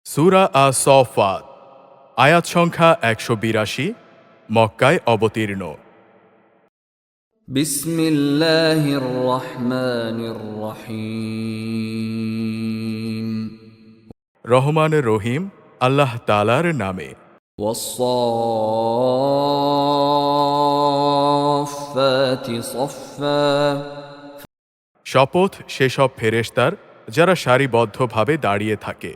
সূরা আস-সাফফাত আয়াত সংখ্যা ১৮২ মক্কায় অবতীর্ণ। বিসমিল্লাহির রহমানির রহিম। রহমান রহিম আল্লাহ তাআলার নামে। ওয়াস-সাফফাতি সাফফা। শপথ সেসব ফেরেশতার যারা সারিবদ্ধভাবে দাঁড়িয়ে থাকে।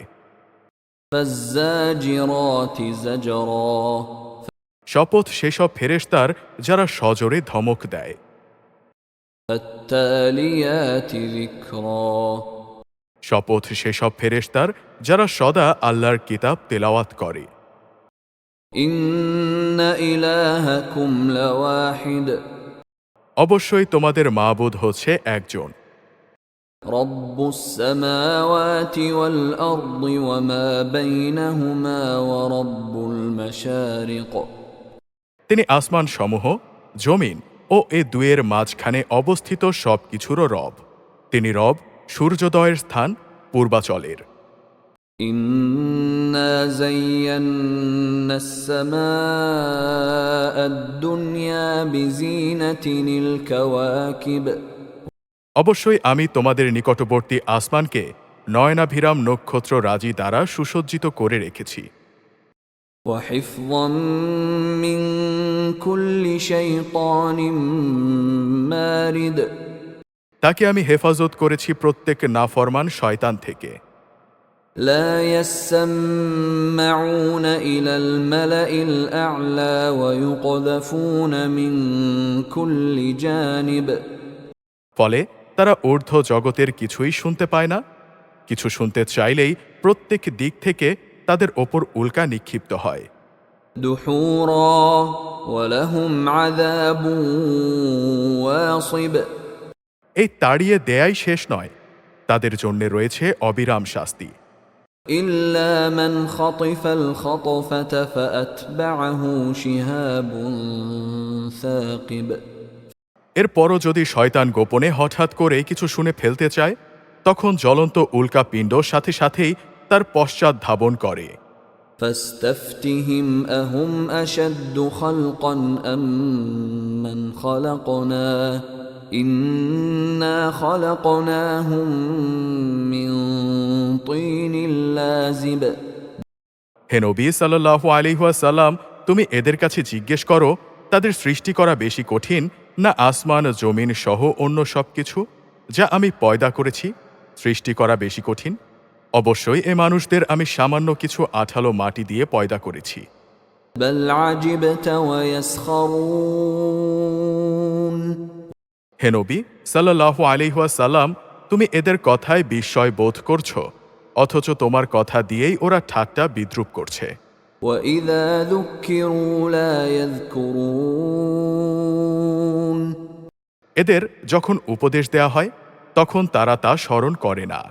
ফাজ্জাজিরাতি জাজরা। শপথ সেসব ফেরেশতার যারা সজোরে ধমক দেয়। ফাত্তালিয়াতি যিকরা। শপথ সেসব ফেরেশতার যারা সদা আল্লাহর কিতাব তেলাওয়াত করে। ইন্না ইলাহাকুম লাওয়াহিদ। অবশ্যই তোমাদের মাবুদ হচ্ছে একজন। রব্বুস সামাওয়াতি ওয়াল আরদি ওয়া মা বাইনাহুমা ওয়া রব্বুল মাশারিক। তিনি আসমান সমূহ, জমিন ও এ দুয়ের মাঝখানে অবস্থিত সব কিছুরও রব। তিনি রব সূর্যোদয়ের স্থান পূর্বাচলের। ইন্না যায়্যান্নাস সামাআদ দুনিয়া বিজিনাতিনিল কাওয়াকিব। অবশ্যই আমি তোমাদের নিকটবর্তী আসমানকে নয়নাভিরাম নক্ষত্র রাজি দ্বারা সুসজ্জিত করে রেখেছি। ওয়া হিফযাম মিন কুল্লি শাইতানিম মারিদ। তাকে আমি হেফাজত করেছি প্রত্যেক নাফরমান শয়তান থেকে। لا يسمعون إلى الملأ الأعلى ويقذفون من كل جانب। ফলে তারা ঊর্ধ্ব জগতের কিছুই শুনতে পায় না। কিছু শুনতে চাইলেই প্রত্যেক দিক থেকে তাদের ওপর উল্কা নিক্ষিপ্ত হয়। دحورا ولهم عذاب واصب। এই তাড়িয়ে দেয়াই শেষ নয়, তাদের জন্য রয়েছে অবিরাম শাস্তি। إلا من خطف الخطفة فأتبعه شهاب ثاقب। এরপরও যদি শয়তান গোপনে হঠাৎ করে কিছু শুনে ফেলতে চায়, তখন জ্বলন্ত উল্কা পিণ্ড সাথে সাথেই তার পশ্চাৎ ধাবন করে। فاستفتهم أهم أشد خلقا أم من خلقنا إنا خلقناهم من طين لازب। হে নবী সাল্লাল্লাহু আলাইহি ওয়াসাল্লাম, তুমি এদের কাছে জিজ্ঞেস করো, তাদের সৃষ্টি করা বেশি কঠিন না আসমান জমিন সহ অন্য সব কিছু যা আমি পয়দা করেছি সৃষ্টি করা বেশি কঠিন? অবশ্যই এ মানুষদের আমি সামান্য কিছু আঠালো মাটি দিয়ে পয়দা করেছি। بل عجبت ويسخرون। হে নবী সাল্লাল্লাহু আলাইহি ওয়াসাল্লাম, তুমি এদের কথায় বিস্ময় বোধ করছো, অথচ তোমার কথা দিয়েই ওরা ঠাট্টা বিদ্রূপ করছে। وإذا ذكروا لا يذكرون। এদের যখন উপদেশ দেয়া হয় তখন তারা তা স্মরণ করে না।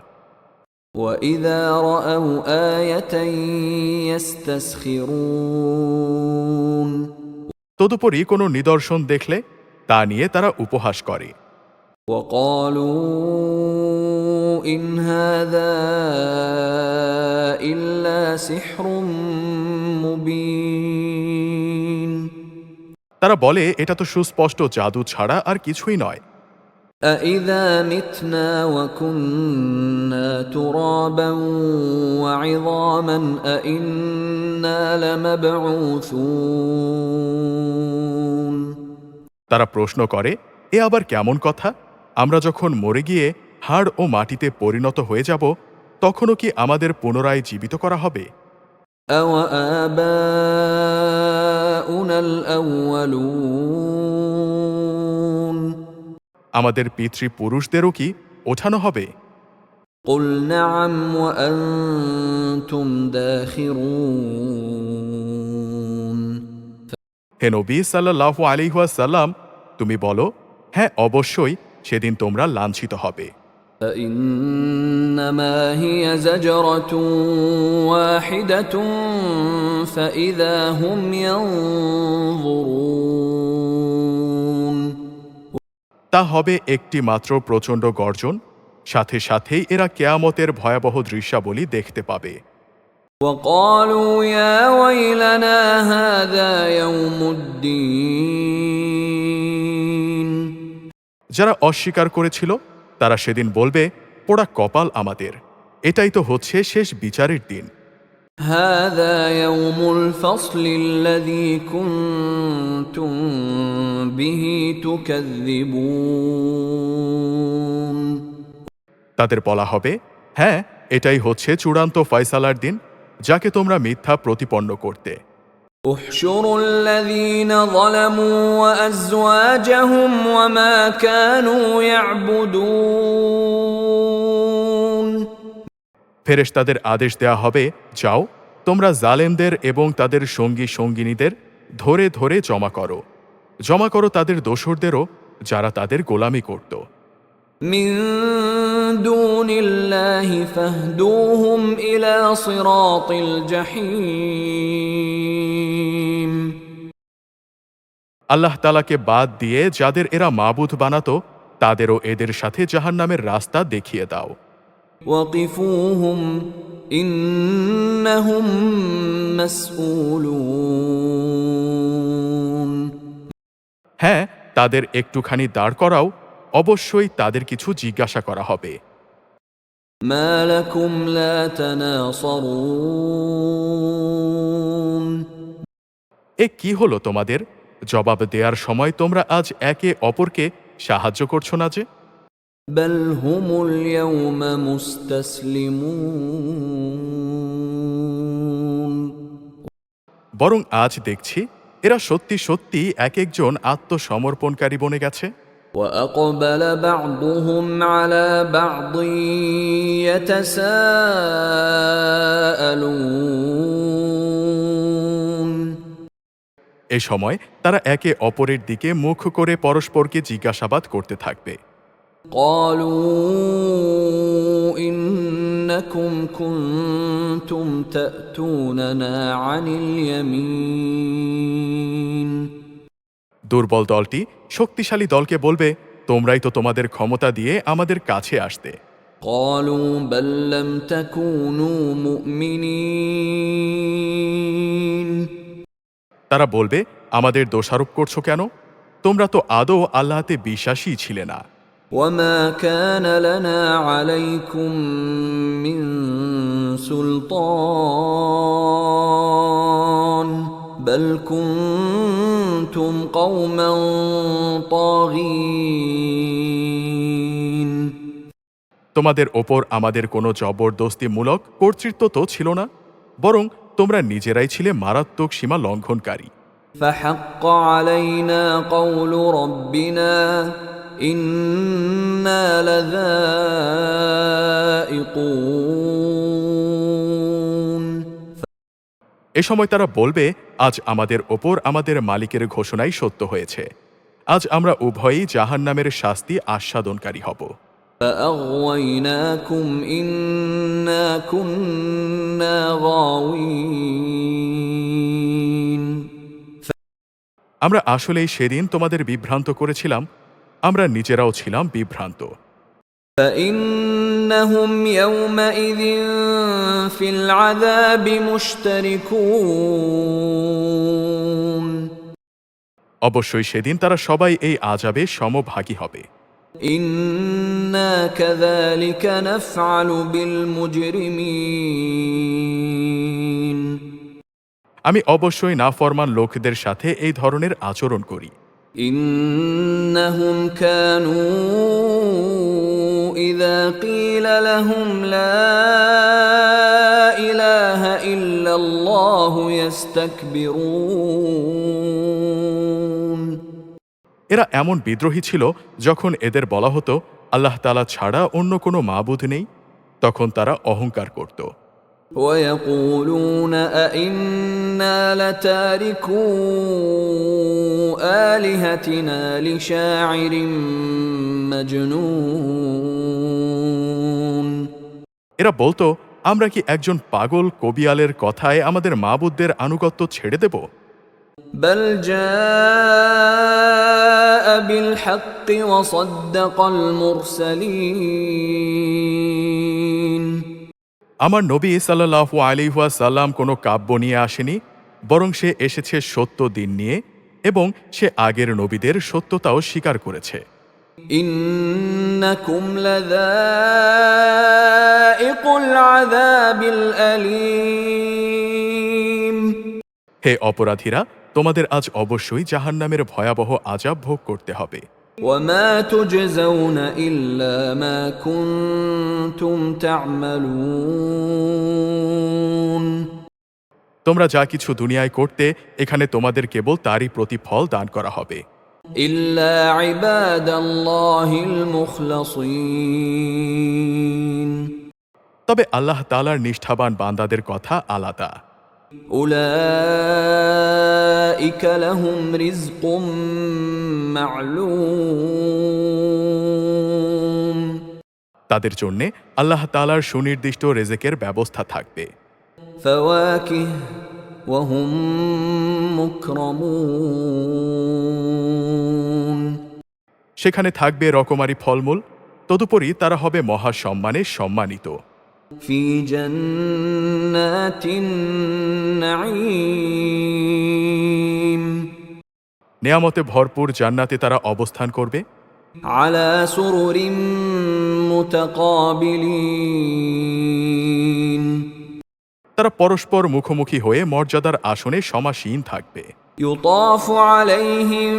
وإذا رأوا آية يستسخرون। তদুপরি কোনো নিদর্শন দেখলে তা নিয়ে তারা উপহাস করে। وقالوا إن هذا إلا سحر مبين। তারা বলে এটা তো সুস্পষ্ট জাদু ছাড়া আর কিছুই নয়। أإذا متنا وكنا ترابا وعظاما أإنا لمبعوثون। তারা প্রশ্ন করে, এ আবার কেমন কথা? আমরা যখন মরে গিয়ে হাড় ও মাটিতে পরিণত হয়ে যাব, তখনও কি আমাদের পুনরায় জীবিত করা হবে? أوآباؤنا الأولون। আমাদের পিতৃপুরুষদেরও কি ওঠানো হবে? قل نعم وأنتم داخرون। হে নবী সাল্লাল্লাহু আলাইহি ওয়াসাল্লাম, তুমি বলো, হ্যাঁ অবশ্যই সেদিন তোমরা লাঞ্ছিত হবে। فإنما هي زجرة واحدة فإذا هم ينظرون। তা হবে একটি মাত্র প্রচণ্ড গর্জন, সাথে সাথেই এরা কেয়ামতের ভয়াবহ দৃশ্যাবলী দেখতে পাবে। وقالوا يا ويلنا هذا يوم الدين যারা অস্বীকার করেছিল তারা সেদিন বলবে, পোড়া কপাল আমাদের, এটাই তো হচ্ছে শেষ বিচারের দিন। هذا يوم الفصل الذي كنتم به تكذبون তাদের বলা হবে, হ্যাঁ, এটাই হচ্ছে চূড়ান্ত ফয়সালার দিন, যাকে তোমরা মিথ্যা প্রতিপন্ন করতে। احشروا الذين ظلموا وأزواجهم وما كانوا يعبدون ফেরেশতাদের আদেশ দেয়া হবে, যাও তোমরা জালেমদের এবং তাদের সঙ্গী সঙ্গিনীদের ধরে ধরে জমা করো তাদের দোসরদেরও, যারা তাদের গোলামি করত। من دون الله فاهدوهم إلى صراط الجحيم আল্লাহ তাআলাকে বাদ দিয়ে যাদের এরা মাবুদ বানাতো, তাদেরও এদের সাথে জাহান্নামের রাস্তা দেখিয়ে দাও। وقفوهم إنهم مسؤولون হ্যাঁ, তাদের একটুখানি দাঁড় করাও, অবশ্যই তাদের কিছু জিজ্ঞাসা করা হবে। ما لكم لا تناصرون এ কি হলো তোমাদের? জবাব দেওয়ার সময় তোমরা আজ একে অপরকে সাহায্য করছো না যে? بل هم اليوم مستسلمون বরং আজ দেখছি এরা সত্যি সত্যি এক একজন আত্মসমর্পণকারী বনে গেছে। وأقبل بعضهم على بعض يتساءلون এ সময় তারা একে অপরের দিকে মুখ করে পরস্পরকে জিজ্ঞাসাবাদ করতে থাকবে। قالوا إنكم كنتم تأتوننا عن اليمين দুর্বল দলটি শক্তিশালী দলকে বলবে, তোমরাই তো তোমাদের ক্ষমতা দিয়ে আমাদের কাছে আসতে। قالوا بل لم تكونوا مؤمنين তারা বলবে, আমাদের দোষারোপ করছো কেন? তোমরা তো আদৌ আল্লাহতে বিশ্বাসী ছিলে না। وما كان لنا عليكم من سلطان بل كنتم قوما طاغين তোমাদের ওপর আমাদের কোনো জবরদস্তিমূলক কর্তৃত্ব তো ছিল না, বরং তোমরা নিজেরাই ছিলে মারাত্মক সীমা লঙ্ঘনকারী। فحق علينا قول ربنا إنا لذائقون এ সময় তারা বলবে, আজ আমাদের ওপর আমাদের মালিকের ঘোষণাই সত্য হয়েছে, আজ আমরা উভয়ই জাহান্নামের শাস্তি আস্বাদনকারী হব। فأغويناكم إنا كنا غاوين আমরা আসলেই সেদিন তোমাদের বিভ্রান্ত করেছিলাম, আমরা নিজেরাও ছিলাম বিভ্রান্ত। فإنهم يومئذ في العذاب مشتركون অবশ্যই সেদিন তারা সবাই এই আযাবে সমভাগী হবে। إنا كذلك نفعل بالمجرمين আমি অবশ্যই নাফরমান লোকদের সাথে এই ধরনের আচরণ করি। إنهم كانوا إذا قيل لهم لا إله إلا الله يستكبرون এরা এমন বিদ্রোহী ছিল, যখন এদের বলা হতো আল্লাহ তাআলা ছাড়া অন্য কোনো মাবুদ নেই, তখন তারা অহংকার করত। ويقولون أئنا لتاركو آلهتنا لشاعر مجنون এরা বলতো, আমরা কি একজন পাগল কবিয়ালের কথায় আমাদের মাবুদদের আনুগত্য ছেড়ে দেব? بل جاء بالحق وصدق المرسلين আমার নবী সাল্লাল্লাহু আলাইহি ওয়াসাল্লাম কোনো কাব্য নিয়ে আসেনি, বরং সে এসেছে সত্য দিন নিয়ে এবং সে আগের নবীদের সত্যতাও স্বীকার করেছে। إنكم لذائق العذاب الأليم হে অপরাধীরা, তোমাদের আজ অবশ্যই জাহান্নামের ভয়াবহ আযাব ভোগ করতে হবে। وما تجزون إلا ما كنتم تعملون তোমরা যা কিছু দুনিয়ায় করতে, এখানে তোমাদের কেবল তারই প্রতিফল দান করা হবে। إلا عباد الله المخلصين তবে আল্লাহ তাআলার নিষ্ঠাবান বান্দাদের কথা আলাদা। أولئك لهم رزق معلوم তাদের জন্যে আল্লাহ তাআলার সুনির্দিষ্ট রেজেকের ব্যবস্থা থাকবে। فواكه وهم مكرمون সেখানে থাকবে রকমারি ফলমূল, তদুপরি তারা হবে মহা সম্মানে সম্মানিত। في جنات النعيم নেয়ামতে ভরপুর জান্নাতে তারা অবস্থান করবে। على سرر متقابلين তারা পরস্পর মুখোমুখি হয়ে মর্যাদার আসনে সমাসীন থাকবে। يطاف عليهم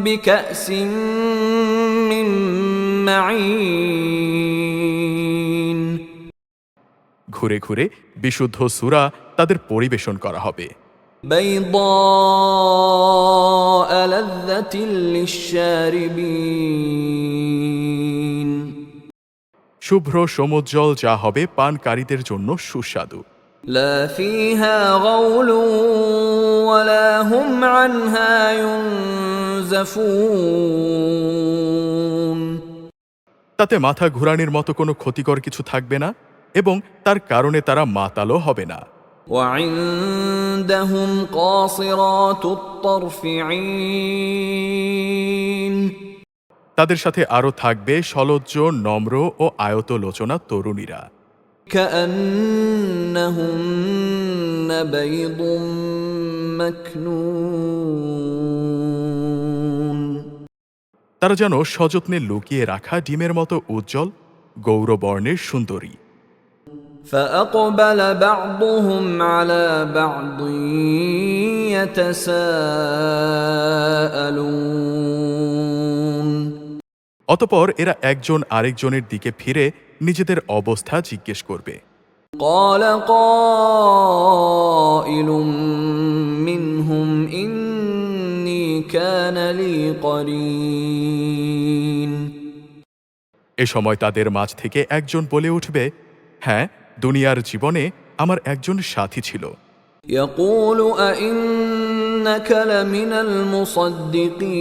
بكأس من معين ঘুরে ঘুরে বিশুদ্ধ সূরা তাদের পরিবেশন করা হবে। بيضاء لذة للشاربين শুভ্র সমুজ্জ্বল যা হবে পানকারীদের জন্য সুস্বাদু। لا فيها غول ولا هم عنها ينزفون তাতে মাথা ঘুরানির মতো কোনো ক্ষতিকর কিছু থাকবে না এবং তার কারণে তারা মাতালও হবে না। وعندهم قاصرات الطرف عين তাদের সাথে আরও থাকবে সলজ্জ, নম্র ও আয়ত লোচনা তরুণীরা। كأنهن بيض مكنون তারা যেন সযত্নে লুকিয়ে রাখা ডিমের মতো উজ্জ্বল গৌরবর্ণের সুন্দরী। فأقبل بعضهم على بعض يتساءلون অতপর এরা একজন আরেকজনের দিকে ফিরে নিজেদের অবস্থা জিজ্ঞেস করবে। قال قائل منهم إني كان لي قرين এ সময় তাদের মাঝ থেকে একজন বলে উঠবে, হ্যাঁ, দুনিয়ার জীবনে আমার একজন সাথী ছিল। يقول أئنك لمن المصدقين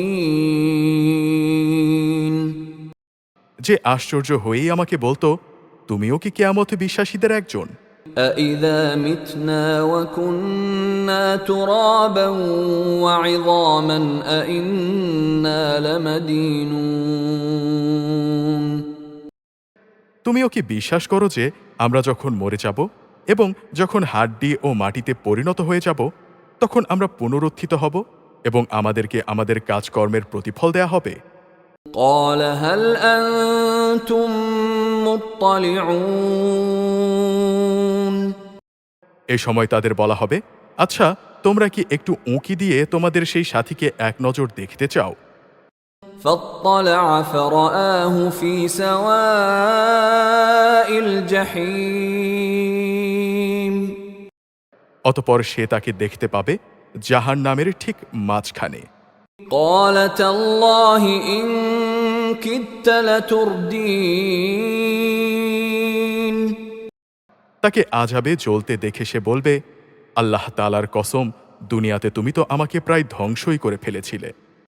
যে আশ্চর্য হয়েই আমাকে বলতো, তুমিও কি কিয়ামতে বিশ্বাসীদের একজন? أإذا متنا وكنا ترابا وعظاما أإنا لمدينون তুমিও কি বিশ্বাস করো যে আমরা যখন মরে যাব এবং যখন হাড্ডি ও মাটিতে পরিণত হয়ে যাব, তখন আমরা পুনরুত্থিত হব এবং আমাদেরকে আমাদের কাজকর্মের প্রতিফল দেয়া হবে? قال هل أنتم مطلعون এই সময় তাদের বলা হবে, আচ্ছা, তোমরা কি একটু উঁকি দিয়ে তোমাদের সেই সাথীকে এক নজর দেখতে চাও? فاطلع فرآه في سواء الجحيم অতপর সে তাকে দেখতে পাবে জাহান্নামের ঠিক মাঝখানে। قال تالله إن كدت لتردين তাকে আযাবে জ্বলতে দেখে সে বলবে, আল্লাহ তাআলার কসম, দুনিয়াতে তুমি তো আমাকে প্রায় ধ্বংসই করে ফেলেছিলে।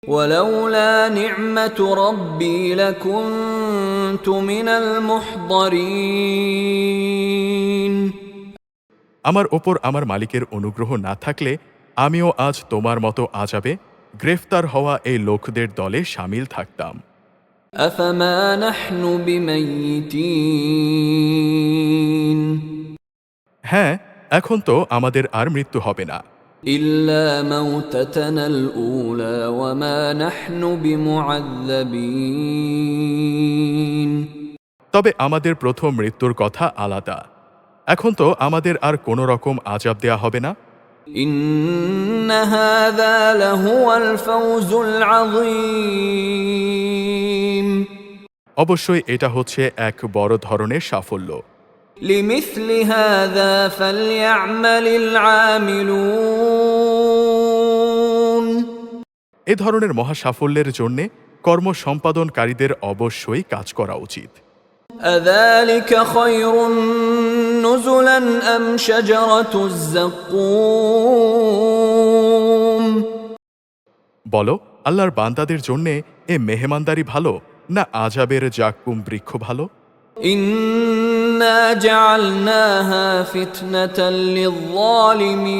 ولولا نعمة ربي لكنت من المحضرين আমার ওপর আমার মালিকের অনুগ্রহ না থাকলে আমিও আজ তোমার মতো আযাবে গ্রেফতার হওয়া এই লোকদের দলে শামিল থাকতাম। أفما نحن بميتين হ্যাঁ, এখন তো আমাদের আর মৃত্যু হবে না, إلا موتتنا الأولى وما نحن بمعذبين তবে আমাদের প্রথম মৃত্যুর কথা আলাদা। এখন তো আমাদের আর কোনো রকম আযাব দেয়া হবে না। إن هذا لهو الفوز العظيم অবশ্যই এটা হচ্ছে এক বড় ধরনের সাফল্য। لمثل هذا فليعمل العاملون এ ধরনের মহা সাফল্যের জন্যে কর্ম সম্পাদনকারীদের অবশ্যই কাজ করা উচিত। أذلك خير نزلا أم شجرة الزقوم বলো, আল্লাহর বান্দাদের জন্যে এ মেহমানদারি ভালো না আযাবের জাক্কুম বৃক্ষ ভালো? إنا جعلناها فتنة للظالمين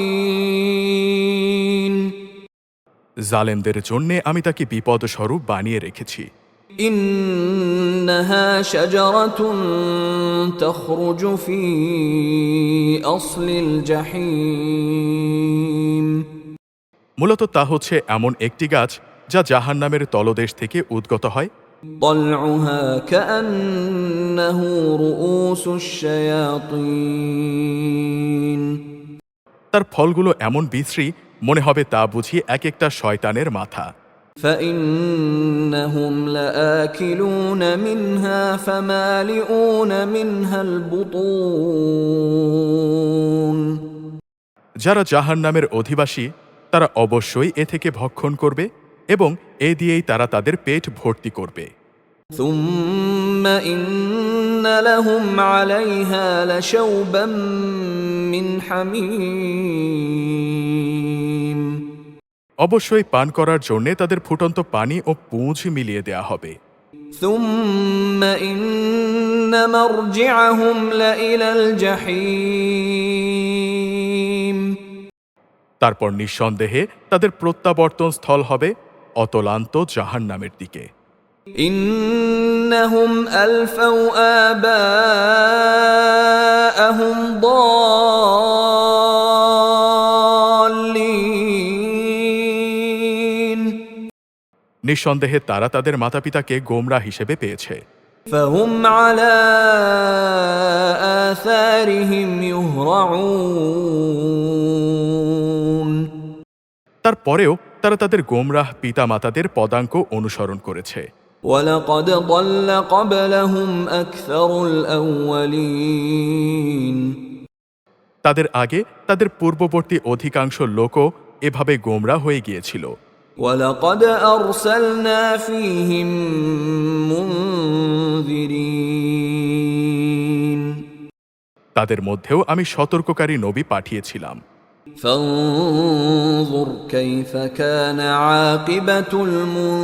জালেমদের জন্যে আমি তাকে বিপদস্বরূপ বানিয়ে রেখেছি। إنها شجرة تخرج في أصل الجحيم মূলত তা হচ্ছে এমন একটি গাছ যা জাহান্নামের তলদেশ থেকে উদ্গত হয়। طلعها كأنه رؤوس الشياطين তার ফলগুলো এমন বিশ্রী, মনে হবে তা বুঝি এক একটা শয়তানের মাথা। فإنهم لآكلون منها فمالئون منها البطون যারা জাহান্নামের অধিবাসী তারা অবশ্যই এ থেকে ভক্ষণ করবে এবং এ দিয়েই তারা তাদের পেট ভর্তি করবে। ثم إن لهم عليها لشوبا من حميم অবশ্যই পান করার জন্যে তাদের ফুটন্ত পানি ও পুঁজ মিলিয়ে দেয়া হবে। ثم إن مرجعهم لإلى الجحيم তারপর নিঃসন্দেহে তাদের প্রত্যাবর্তন স্থল হবে অতলান্ত জাহান্নামের দিকে। إنهم ألفوا آباءهم ضالين নিঃসন্দেহে তারা তাদের মাতাপিতাকে গোমরা হিসেবে পেয়েছে। فهم على آثارهم يهرعون তারপরেও তারা তাদের গোমরাহ পিতা মাতাদের পদাঙ্ক অনুসরণ করেছে। ولقد ضل قبلهم أكثر الأولين তাদের আগে তাদের পূর্ববর্তী অধিকাংশ লোকও এভাবে গোমরা হয়ে গিয়েছিল। ولقد أرسلنا فيهم منذرين তাদের মধ্যেও আমি সতর্ককারী নবী পাঠিয়েছিলাম। فانظر كيف كان عاقبة المنذرين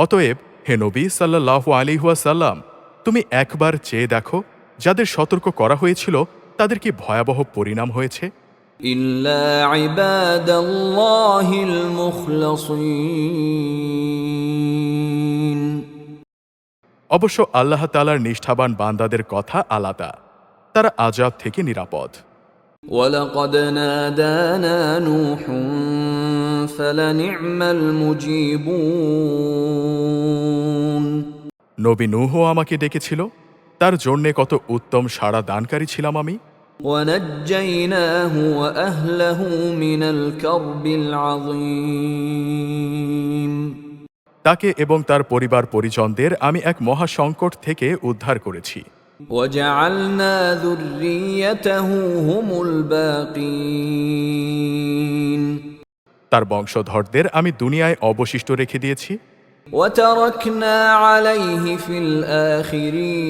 অতএব হে নবী সাল্লাল্লাহু আলাইহি ওয়াসাল্লাম, তুমি একবার চেয়ে দেখো যাদের সতর্ক করা হয়েছিল তাদের কি ভয়াবহ পরিণাম হয়েছে। إلا عباد الله المخلصين অবশ্য আল্লাহ তাআলার নিষ্ঠাবান বান্দাদের কথা আলাদা, তারা আযাব থেকে নিরাপদ। ولقد نادانا نوح فلنعم المجيبون নবী নূহও আমাকে ডেকেছিল, তার জন্যে কত উত্তম সাড়া দানকারী ছিলাম আমি। ونجيناه وأهله من الكرب العظيم তাকে এবং তার পরিবার পরিজনদের আমি এক মহা সংকট থেকে উদ্ধার করেছি। وجعلنا ذريته هم الباقين তার বংশধরদের আমি দুনিয়ায় অবশিষ্ট রেখে দিয়েছি। وتركنا عليه في الآخرين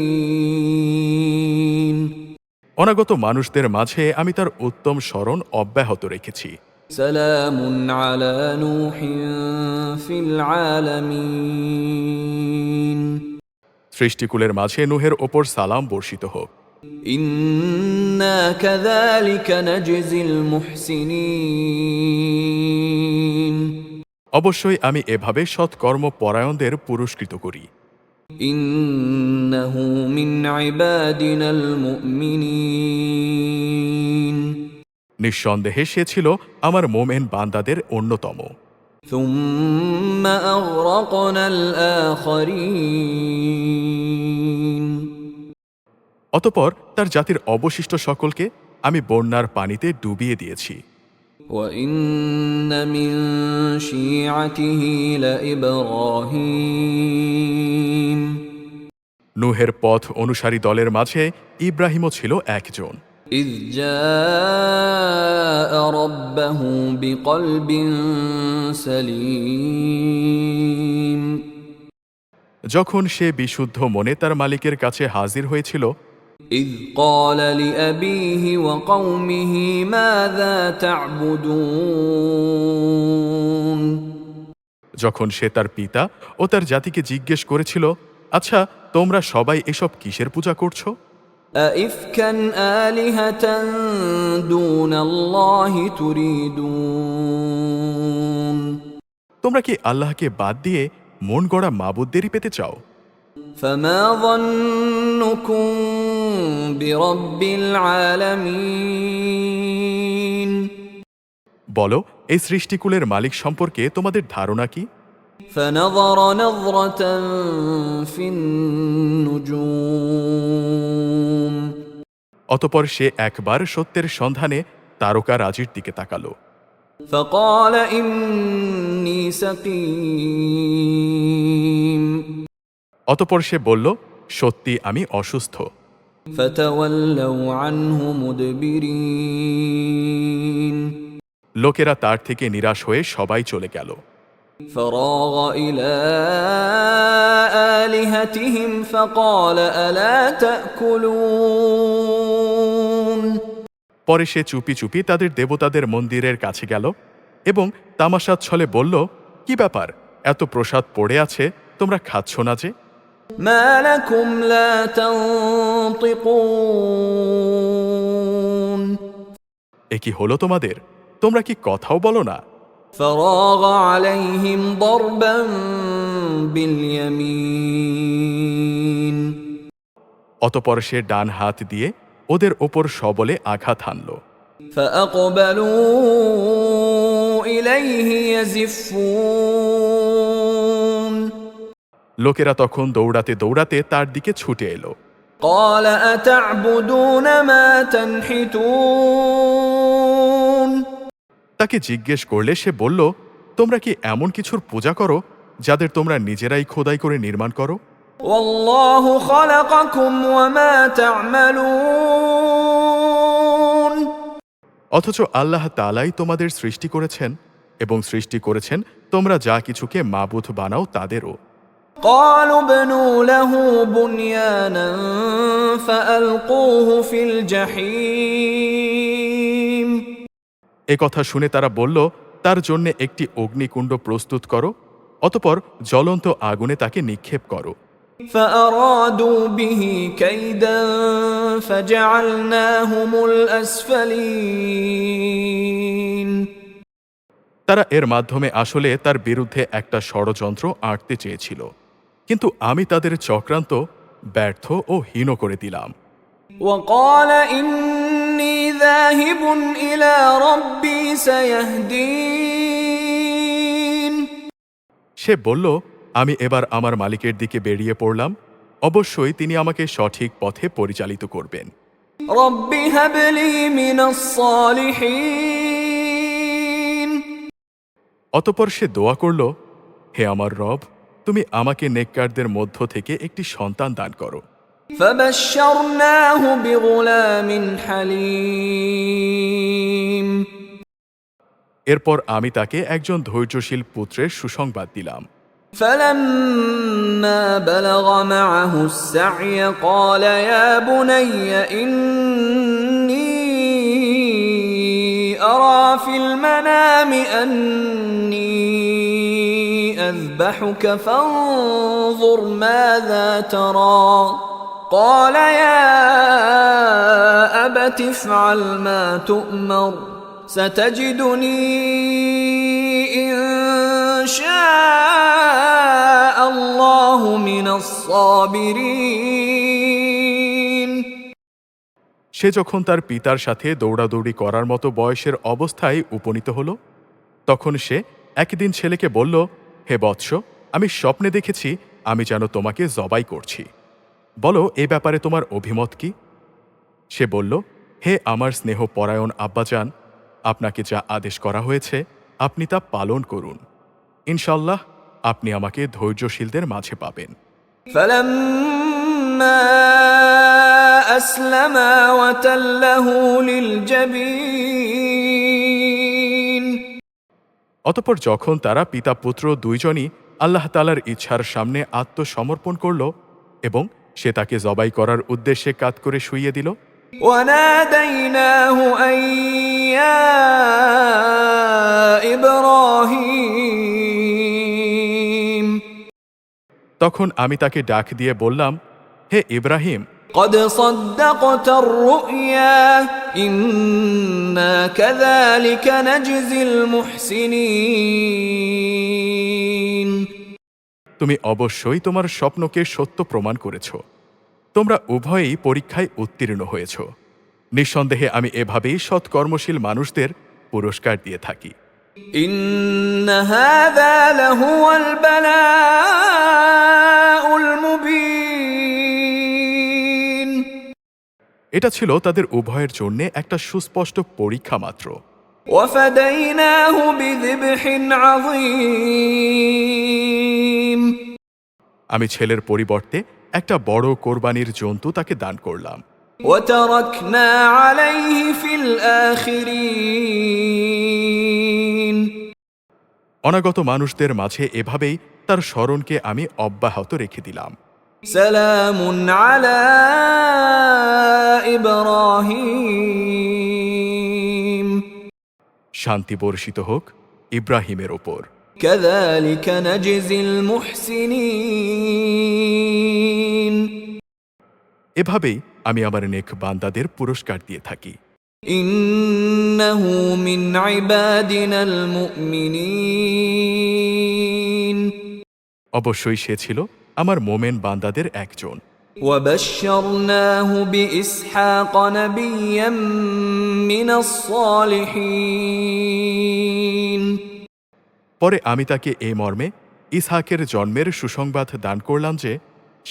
অনাগত মানুষদের মাঝে আমি তার উত্তম স্মরণ অব্যাহত রেখেছি। سلام على نوح في العالمين সৃষ্টিকুলের মাঝে নূহের ওপর সালাম বর্ষিত হোক। إنا كذلك نجزي المحسنين অবশ্যই আমি এভাবে সৎকর্ম পরায়ণদের পুরস্কৃত করি। إنه من عبادنا المؤمنين নিঃসন্দেহে সে ছিল আমার মোমেন বান্দাদের অন্যতম। ثم أغرقنا الآخرين অতঃপর তার জাতির অবশিষ্ট সকলকে আমি বন্যার পানিতে ডুবিয়ে দিয়েছি। وإن من شيعته لإبراهيم নূহের পথ অনুসারী দলের মাঝে ইব্রাহিমও ছিল একজন। إذ جاء ربه بقلب سليم যখন সে বিশুদ্ধ মনে তার মালিকের কাছে হাজির হয়েছিল, إذ قال لأبيه وقومه ماذا تعبدون যখন সে তার পিতা ও তার জাতিকে জিজ্ঞেস করেছিল, আচ্ছা তোমরা সবাই এসব কিসের পূজা করছো? أئفكا آلهة دون الله تريدون তোমরা কি আল্লাহকে বাদ দিয়ে মন গড়া মাবুদদেরই পেতে চাও? فما ظنكم برب العالمين বলো, এই সৃষ্টিকুলের মালিক সম্পর্কে তোমাদের ধারণা কি? فنظر نظرة في النجوم অতঃপর সে একবার সত্যের সন্ধানে তারকারাজির দিকে তাকালো। فقال إني سقيم অতঃপর সে বলল, সত্যি আমি অসুস্থ। فتولوا عنه مدبرين লোকেরা তার থেকে নিরাশ হয়ে সবাই চলে গেল। فراغ إلى آلهتهم فقال ألا تأكلون পরে সে চুপি চুপি তাদের দেবতাদের মন্দিরের কাছে গেল এবং তামাশার ছলে বলল, কি ব্যাপার, এত প্রসাদ পড়ে আছে, তোমরা খাচ্ছ না যে? ما لكم لا تنطقون এ কি হলো তোমাদের? তোমরা কি কথাও বলো না? فراغ عليهم ضربا باليمين অতঃপর সে ডান হাত দিয়ে ওদের ওপর সবলে আঘাত হানল। فأقبلوا إليه يزفون লোকেরা তখন দৌড়াতে দৌড়াতে তার দিকে ছুটে এলো। قال أتعبدون ما تنحتون তাকে জিজ্ঞেস করলে সে বলল, তোমরা কি এমন কিছুর পূজা করো যাদের তোমরা নিজেরাই খোদাই করে নির্মাণ করো? والله خلقكم وما تعملون অথচ আল্লাহ তাআলাই তোমাদের সৃষ্টি করেছেন এবং সৃষ্টি করেছেন তোমরা যা কিছুকে মাবুদ বানাও তাদেরও। قالوا ابنوا له بنيانا فألقوه في الجحيم এ কথা শুনে তারা বলল, তার জন্য একটি অগ্নিকুণ্ড প্রস্তুত করো, অতঃপর জ্বলন্ত আগুনে তাকে নিক্ষেপ করো। فأرادوا به كيدا فجعلناهم الأسفلين তারা এর মাধ্যমে আসলে তার বিরুদ্ধে একটা ষড়যন্ত্র আঁটতে চেয়েছিল, কিন্তু আমি তাদের চক্রান্ত ব্যর্থ ও হীন করে দিলাম। وقال إني ذاهب إلى ربي سيهدين সে বলল, আমি এবার আমার মালিকের দিকে বেরিয়ে পড়লাম, অবশ্যই তিনি আমাকে সঠিক পথে পরিচালিত করবেন। رب هب لي من الصالحين অতঃপর সে দোয়া করল, হে আমার রব, তুমি আমাকে নেককারদের মধ্য থেকে একটি সন্তান দান করো। فبشرناه بغلام حليم এরপর আমি তাকে একজন ধৈর্যশীল পুত্রের সুসংবাদ দিলাম। فلما بلغ معه السعي قال يا بني إني أرى في المنام أني أذبحك فانظر ماذا ترى قال يا أبت افعل ما تؤمر ستجدني إن شاء الله من الصابرين সে যখন তার পিতার সাথে দৌড়াদৌড়ি করার মতো বয়সের অবস্থায় উপনীত হল, তখন সে একদিন ছেলেকে বলল, হে বৎস, আমি স্বপ্নে দেখেছি আমি যেন তোমাকে জবাই করছি। বলো, এ ব্যাপারে তোমার অভিমত কি? সে বলল, হে আমার স্নেহপরায়ণ আব্বাজান, আপনাকে যা আদেশ করা হয়েছে আপনি তা পালন করুন। ইনশাল্লাহ আপনি আমাকে ধৈর্যশীলদের মাঝে পাবেন। فلما أسلما وتله للجبين অতঃপর যখন তারা পিতা পুত্র দুইজনই আল্লাহ তাআলার ইচ্ছার সামনে আত্মসমর্পণ করল এবং সে তাকে জবাই করার উদ্দেশ্যে কাত করে শুইয়ে দিল, وناديناه أن يا إبراهيم তখন আমি তাকে ডাক দিয়ে বললাম, হে ইব্রাহিম, قد صدقت الرؤيا إنا كذلك نجزي المحسنين তুমি অবশ্যই তোমার স্বপ্নকে সত্য প্রমাণ করেছ। তোমরা উভয়েই পরীক্ষায় উত্তীর্ণ হয়েছ। নিঃসন্দেহে আমি এভাবেই সৎকর্মশীল মানুষদের পুরস্কার দিয়ে থাকি। إن هذا لهو البلاء المبين এটা ছিল তাদের উভয়ের জন্য একটা সুস্পষ্ট পরীক্ষা মাত্র। وفديناه بذبح عظيم আমি ছেলের পরিবর্তে একটা বড় কোরবানির জন্তু তাকে দান করলাম। وتركنا عليه في الآخرين অনাগত মানুষদের মাঝে এভাবেই তার স্মরণকে আমি অব্যাহত রেখে দিলাম। سلام على إبراهيم শান্তি বর্ষিত হোক ইব্রাহিমের ওপর। كذلك نجزي المحسنين এভাবেই আমি আমার নেক বান্দাদের পুরস্কার দিয়ে থাকি। إنه من عبادنا المؤمنين অবশ্যই সে ছিল আমার মোমেন বান্দাদের একজন। وبشرناه بإسحاق نبيا من الصالحين পরে আমি তাকে এই মর্মে ইসহাকের জন্মের সুসংবাদ দান করলাম যে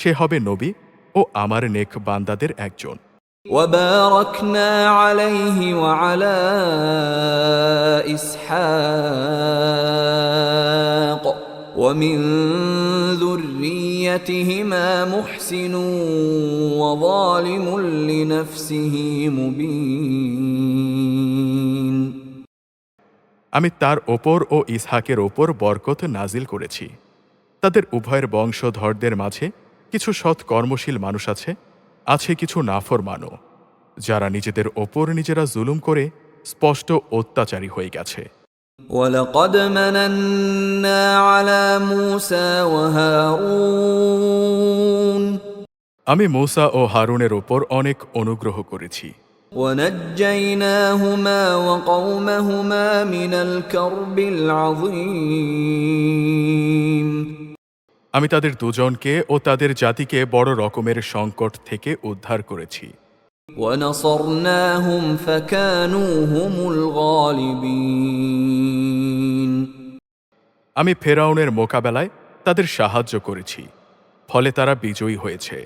সে হবে নবী ও আমার নেক বান্দাদের একজন। وباركنا عليه وعلى إسحاق ومن ذريتهما محسن وظالم لنفسه مبين আমি তার ওপর ও ইসহাকের ওপর বরকত নাজিল করেছি। তাদের উভয়ের বংশধরদের মাঝে কিছু সৎ কর্মশীল মানুষ আছে, আছে কিছু নাফরমানও, যারা নিজেদের ওপর নিজেরা জুলুম করে স্পষ্ট অত্যাচারী হয়ে গেছে। ولقد مننا على موسى وهارون আমি মূসা ও হারুনের ওপর অনেক অনুগ্রহ করেছি। ونجيناهما وقومهما من الكرب العظيم আমি তাদের দুজনকে ও তাদের জাতিকে বড় রকমের সংকট থেকে উদ্ধার করেছি। ونصرناهم فكانوا هم الغالبين আমি ফেরাউনের মোকাবেলায় তাদের সাহায্য করেছি, ফলে তারা বিজয়ী হয়েছে।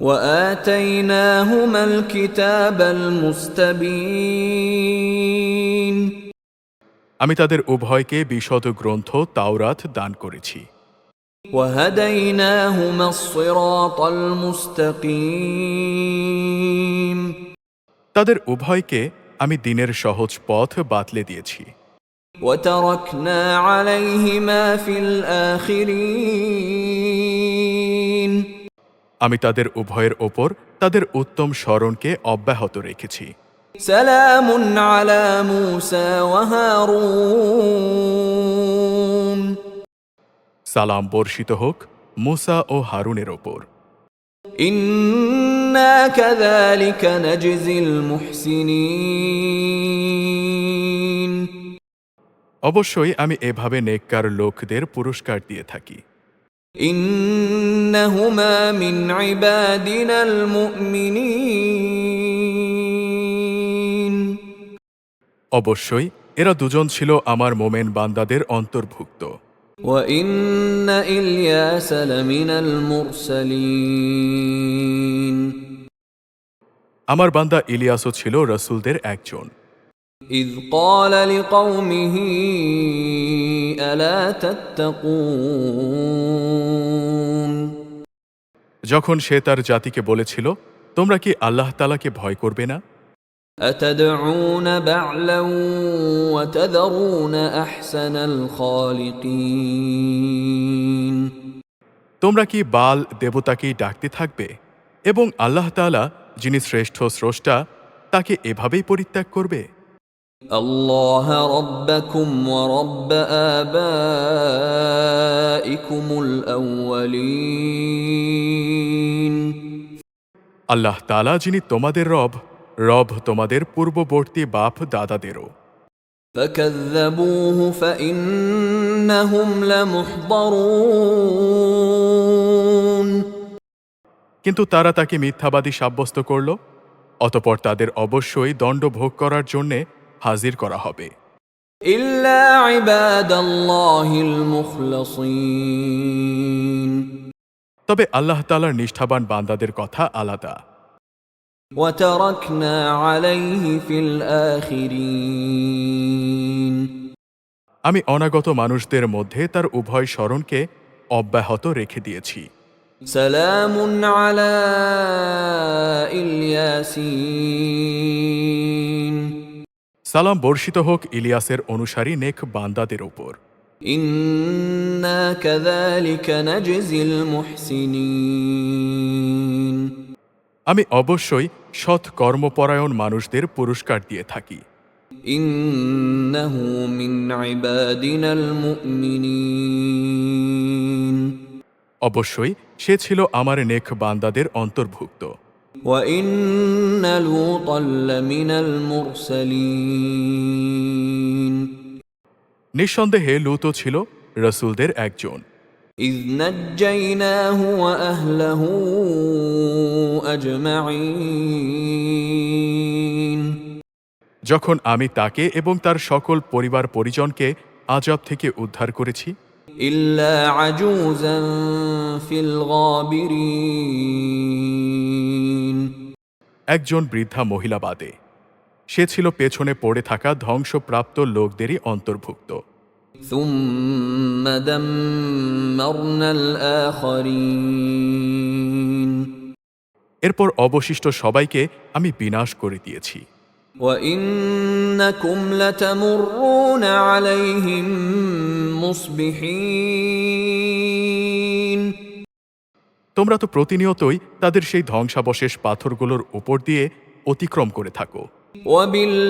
وآتيناهما الكتاب المستبين আমি তাদের উভয়কে বিশদ গ্রন্থ তাওরাত দান করেছি। وهديناهما الصراط المستقيم তাদের উভয়কে আমি দিনের সহজ পথ বাতলে দিয়েছি। وتركنا عليهما في الآخرين আমি তাদের উভয়ের ওপর তাদের উত্তম স্মরণকে অব্যাহত রেখেছি। سلام على موسى وهارون সালাম বর্ষিত হোক মূসা ও হারুনের ওপর। إنا كذلك نجزي المحسنين অবশ্যই আমি এভাবে নেককার লোকদের পুরস্কার দিয়ে থাকি। إنهما من عبادنا المؤمنين অবশ্যই এরা দুজন ছিল আমার মোমেন বান্দাদের অন্তর্ভুক্ত। وإن إلياس لمن المرسلين আমার বান্দা ইলিয়াসও ছিল রসুলদের একজন। إذ قال لقومه ألا تتقون যখন সে তার জাতিকে বলেছিল, তোমরা কি আল্লাহ তাআলাকে ভয় করবে না? أتدعون بعلا وتذرون أحسن الخالقين তোমরা কি বাল দেবতাকেই ডাকতে থাকবে এবং আল্লাহ তাআলা যিনি শ্রেষ্ঠ স্রষ্টা তাকে এভাবেই পরিত্যাগ করবে? الله ربكم ورب آبائكم الأولين আল্লাহ তাআলা যিনি তোমাদের রব, রব তোমাদের পূর্ববর্তী বাপ দাদাদেরও। فكذبوه فإنهم لمحضرون কিন্তু তারা তাকে মিথ্যাবাদী সাব্যস্ত করল, অতঃপর তাদের অবশ্যই দণ্ড ভোগ করার জন্যে হাজির করা হবে। إلا عباد الله المخلصين তবে আল্লাহ তাআলার নিষ্ঠাবান বান্দাদের কথা আলাদা। وتركنا عليه في الآخرين আমি অনাগত মানুষদের মধ্যে তার উভয় স্মরণকে অব্যাহত রেখে দিয়েছি। سلام على الياسين সালাম বর্ষিত হোক ইলিয়াসের অনুসারী নেক বান্দাদের উপর। إنا كذلك نجزي المحسنين আমি অবশ্যই সৎ কর্মপরায়ণ মানুষদের পুরস্কার দিয়ে থাকি। إنه من عبادنا المؤمنين অবশ্যই সে ছিল আমার নেক বান্দাদের অন্তর্ভুক্ত। وإن لوطا لمن المرسلين নিঃসন্দেহে লূতও ছিল রসুলদের একজন। إذ نجيناه وأهله أجمعين যখন আমি তাকে এবং তার সকল পরিবার পরিজনকে আযাব থেকে উদ্ধার করেছি, إلا عجوزا في الغابرين একজন বৃদ্ধা মহিলা বাদে। সে ছিল পেছনে পড়ে থাকা ধ্বংসপ্রাপ্ত লোকদেরই অন্তর্ভুক্ত। ثم دمرنا الآخرين এরপর অবশিষ্ট সবাইকে আমি বিনাশ করে দিয়েছি। وإنكم لتمرون عليهم مصبحين তোমরা তো প্রতিনিয়তই তাদের সেই ধ্বংসাবশেষ পাথরগুলোর উপর দিয়ে অতিক্রম করে থাকো। وبالليل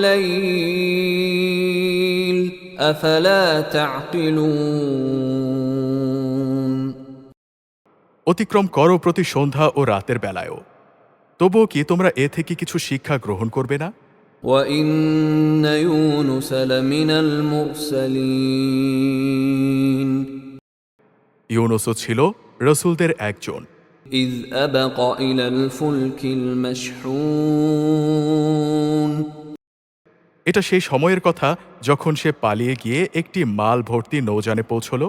أفلا تعقلون অতিক্রম করো প্রতি সন্ধ্যা ও রাতের বেলায়ও। তবুও কি তোমরা এ থেকে কিছু শিক্ষা গ্রহণ করবে না? وإن يونس لمن المرسلين ইউনুসও ছিল রসুলদের একজন। إذ أبق إلى الفلك المشحون এটা সেই সময়ের কথা যখন সে পালিয়ে গিয়ে একটি মাল ভর্তি নৌযানে পৌঁছল।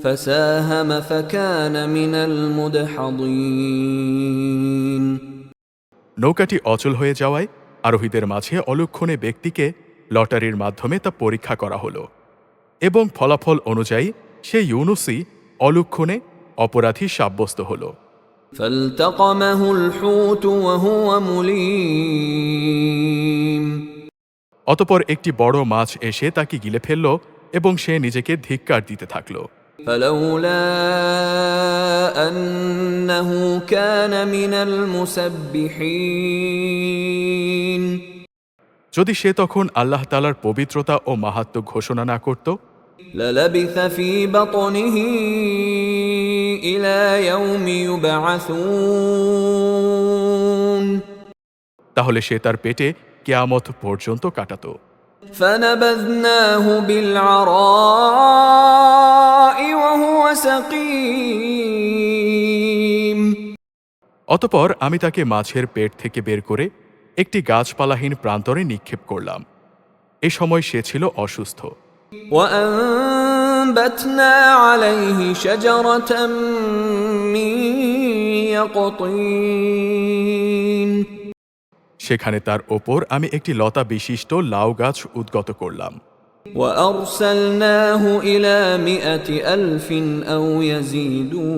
فساهم فكان من المدحضين নৌকাটি অচল হয়ে যাওয়ায় আরোহীদের মাঝে অলক্ষণে ব্যক্তিকে লটারির মাধ্যমে তা পরীক্ষা করা হলো এবং ফলাফল অনুযায়ী সে ইউনুসই অলক্ষণে অপরাধী সাব্যস্ত হল। فالتقمه الحوت وهو مليم অতপর একটি বড় মাছ এসে তাকে গিলে ফেলল এবং সে নিজেকে ধিক্কার দিতে থাকল। فلولا أنه كان من المسبحين যদি সে তখন আল্লাহ তাআলার পবিত্রতা ও মাহাত্ম্য ঘোষণা না করত, للبث في بطنه إلى يوم يبعثون তাহলে সে তার পেটে কিয়ামত পর্যন্ত কাটাত। فنبذناه بالعراء وهو سقيم অতঃপর আমি তাকে মাছের পেট থেকে বের করে একটি গাছপালাহীন প্রান্তরে নিক্ষেপ করলাম। এ সময় সে ছিল অসুস্থ। وأنبتنا عليه شجرة من يقطين সেখানে তার ওপর আমি একটি লতা বিশিষ্ট লাউ গাছ উদ্গত করলাম। وأرسلناه إلى 100,000 أو يزيدون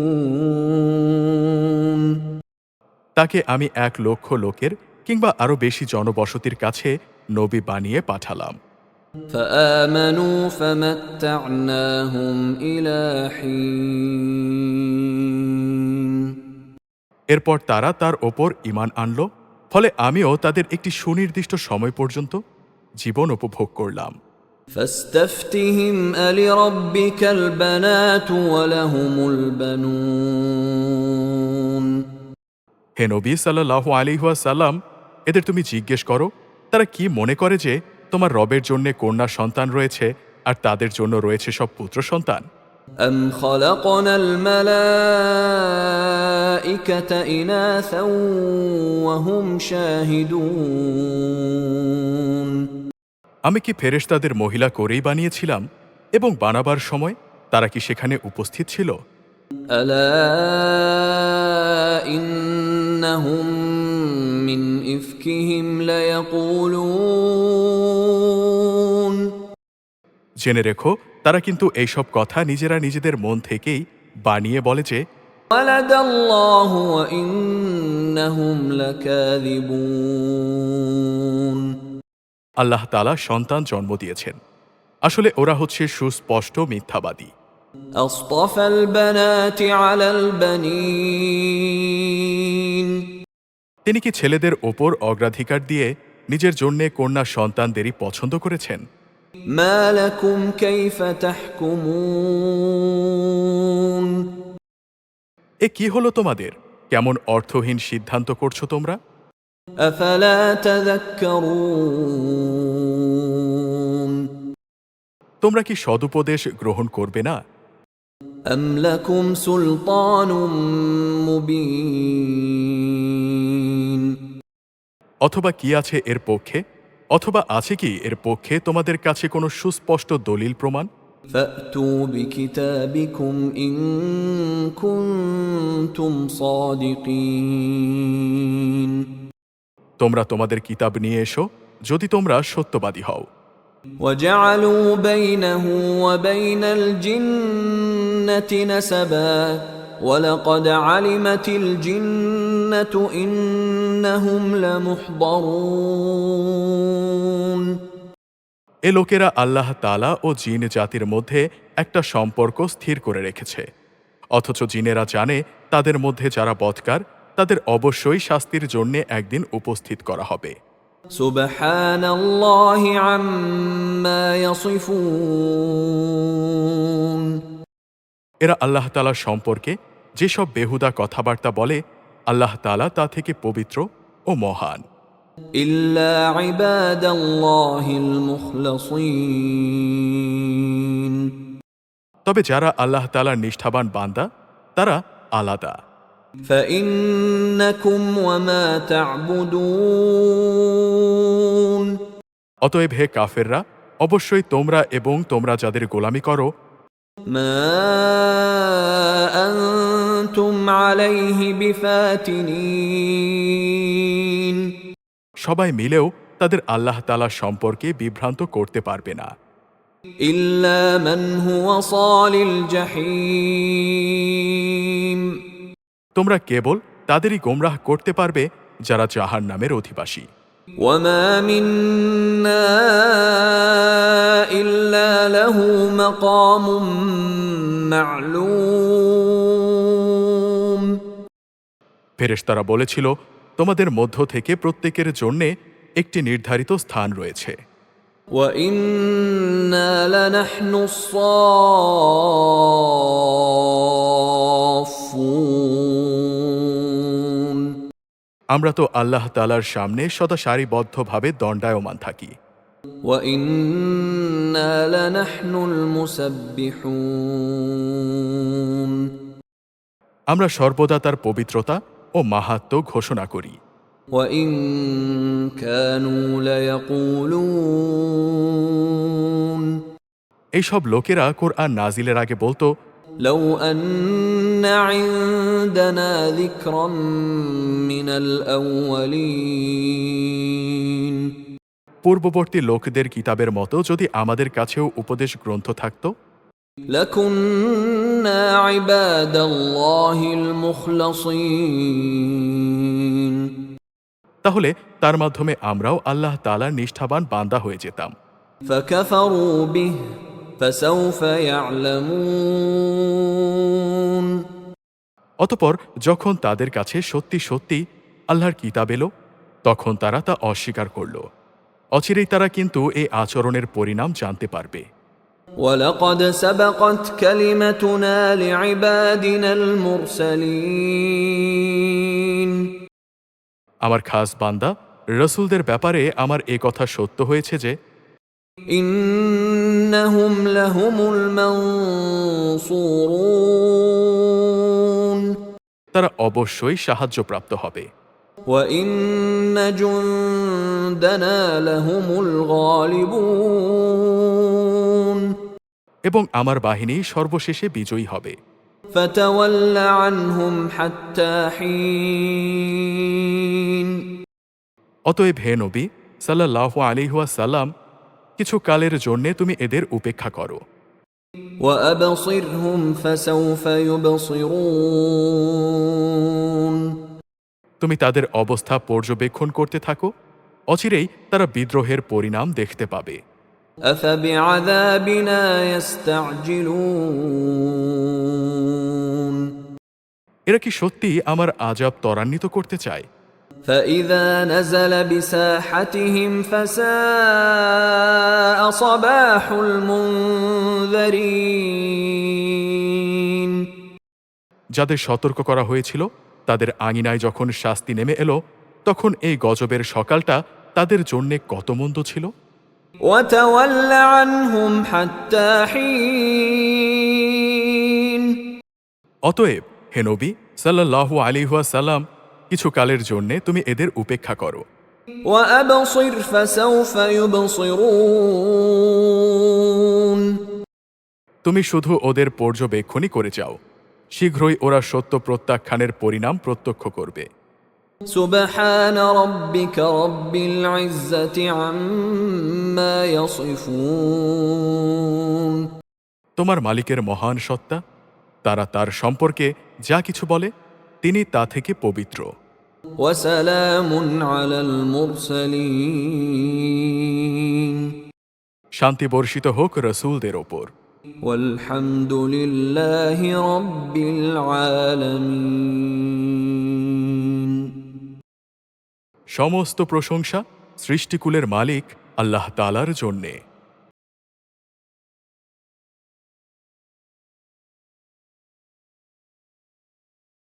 তাকে আমি 1,00,000 লোকের কিংবা আরও বেশি জনবসতির কাছে নবী বানিয়ে পাঠালাম। فآمنوا فمتعناهم إلى حين এরপর তারা তার ওপর ঈমান আনল, ফলে আমিও তাদের একটি সুনির্দিষ্ট সময় পর্যন্ত জীবন উপভোগ করলাম। فاستفتهم ألربك البنات ولهم البنون হে নবী সাল্লাল্লাহু আলাইহি ওয়াসাল্লাম, এদের তুমি জিজ্ঞেস করো তারা কি মনে করে যে তোমার রবের জন্য কন্যা সন্তান রয়েছে আর তাদের জন্য রয়েছে সব পুত্র সন্তান। أم خلقنا الملائكة إناثا وهم شاهدون আমি কি ফেরেশতাদের মহিলা করেই বানিয়েছিলাম এবং বানাবার সময় তারা কি সেখানে উপস্থিত ছিল? ألا إنهم من إفكهم ليقولون জেনে রেখো তারা কিন্তু এইসব কথা নিজেরা নিজেদের মন থেকেই বানিয়ে বলে যে ولد الله وإنهم لكاذبون আল্লাহ তাআলা সন্তান জন্ম দিয়েছেন। আসলে ওরা হচ্ছে সুস্পষ্ট মিথ্যাবাদী। أصطفى البنات على البنين তিনি কি ছেলেদের ওপর অগ্রাধিকার দিয়ে নিজের জন্যে কন্যা সন্তানদেরই পছন্দ করেছেন? ما لكم كيف تحكمون এ কি হলো তোমাদের? কেমন অর্থহীন সিদ্ধান্ত করছো তোমরা? أفلا تذكرون তোমরা কি সদুপদেশ গ্রহণ করবে না? أم لكم سلطان مبين অথবা কি আছে এর পক্ষে, অথবা আছে কি এর পক্ষে তোমাদের কাছে কোনো সুস্পষ্ট দলিল প্রমাণ? فأتوا بكتابكم إن كنتم صادقين তোমরা তোমাদের কিতাব নিয়ে এসো যদি তোমরা সত্যবাদী হও। وجعلوا بينه وبين الجنة نسبا ولقد علمت الجنة إنهم لمحضرون এ লোকেরা আল্লাহ তাআলা ও জিন জাতির মধ্যে একটা সম্পর্ক স্থির করে রেখেছে, অথচ জিনেরা জানে তাদের মধ্যে যারা বদকার তাদের অবশ্যই শাস্তির জন্য একদিন উপস্থিত করা হবে। سبحان الله عما يصفون এরা আল্লাহ তাআলার সম্পর্কে যেসব বেহুদা কথাবার্তা বলে আল্লাহ তাআলা তা থেকে পবিত্র ও মহান। إلا عباد الله المخلصين তবে যারা আল্লাহ তাআলার নিষ্ঠাবান বান্দা তারা আলাদা। فإنكم وما تعبدون অতএব হে কাফেররা, অবশ্যই তোমরা এবং তোমরা যাদের গোলামি করো ما أنتم عليه بفاتنين সবাই মিলেও তাদের আল্লাহ তাআলা সম্পর্কে বিভ্রান্ত করতে পারবে না, إلا من هو صال الجحيم তোমরা কেবল তাদেরই গোমরাহ করতে পারবে যারা জাহান্নামের অধিবাসী। وما منا إلا له مقام معلوم ফেরেশতারা বলেছিল তোমাদের মধ্য থেকে প্রত্যেকের জন্যে একটি নির্ধারিত স্থান রয়েছে। وإنا لنحن الصافون আমরা তো আল্লাহ তাআলার সামনে সদা সারিবদ্ধভাবে দণ্ডায়মান থাকি। وإنا لنحن المسبحون আমরা সর্বদা তার পবিত্রতা ও মাহাত্ম্য ঘোষণা করি। وإن كانوا ليقولون এইসব লোকেরা কোরআন নাজিলের আগে বলতো, لو أن عندنا ذكرا من الأولين পূর্ববর্তী লোকদের কিতাবের মতো যদি আমাদের কাছেও উপদেশ গ্রন্থ থাকত, لكنا عباد الله المخلصين তাহলে তার মাধ্যমে আমরাও আল্লাহ তাআলার নিষ্ঠাবান বান্দা হয়ে যেতাম। فكفروا به فسوف يعلمون অতপর যখন তাদের কাছে সত্যি সত্যি আল্লাহর কিতাব এলো, তখন তারা তা অস্বীকার করল। অচিরেই তারা কিন্তু এই আচরণের পরিণাম জানতে পারবে। ولقد سبقت كلمتنا لعبادنا المرسلين আমার খাস বান্দা রসুলদের ব্যাপারে আমার এ কথা সত্য হয়েছে যে إنهم لهم المنصورون তারা অবশ্যই সাহায্যপ্রাপ্ত হবে। وإن جندنا لهم الغالبون এবং আমার বাহিনী সর্বশেষে বিজয়ী হবে। فتول عنهم حتى حين অতএব হে নবী সাল্লাল্লাহু আলাইহি ওয়াসাল্লাম, কিছু কালের জন্যে তুমি এদের উপেক্ষা করো। وأبصرهم فسوف يبصرون তুমি তাদের অবস্থা পর্যবেক্ষণ করতে থাকো, অচিরেই তারা বিদ্রোহের পরিণাম দেখতে পাবে। أفبعذابنا يستعجلون এরা কি সত্যি আমার আযাব ত্বরান্বিত করতে চায়? فإذا نزل بساحتهم فساء صباح المنذرين যাদের সতর্ক করা হয়েছিল তাদের আঙিনায় যখন শাস্তি নেমে এলো, তখন এই গজবের সকালটা তাদের জন্যে কত মন্দ ছিল। وتول عنهم حتى حين অতএব হে নবী সাল্লাল্লাহু আলাইহি ওয়াসাল্লাম, কিছু কালের জন্যে তুমি এদের উপেক্ষা করো। وأبصر فسوف يبصرون তুমি শুধু ওদের পর্যবেক্ষণই করে যাও, শীঘ্রই ওরা সত্য প্রত্যাখ্যানের পরিণাম প্রত্যক্ষ করবে। سبحان ربك رب العزة عما يصفون তোমার মালিকের মহান সত্তা, তারা তার সম্পর্কে যা কিছু বলে তিনি তা থেকে পবিত্র। وسلام على المرسلين শান্তি বর্ষিত হোক রসুলদের ওপর। والحمد لله رب العالمين সমস্ত প্রশংসা সৃষ্টিকুলের মালিক আল্লাহ তাআলার জন্যে।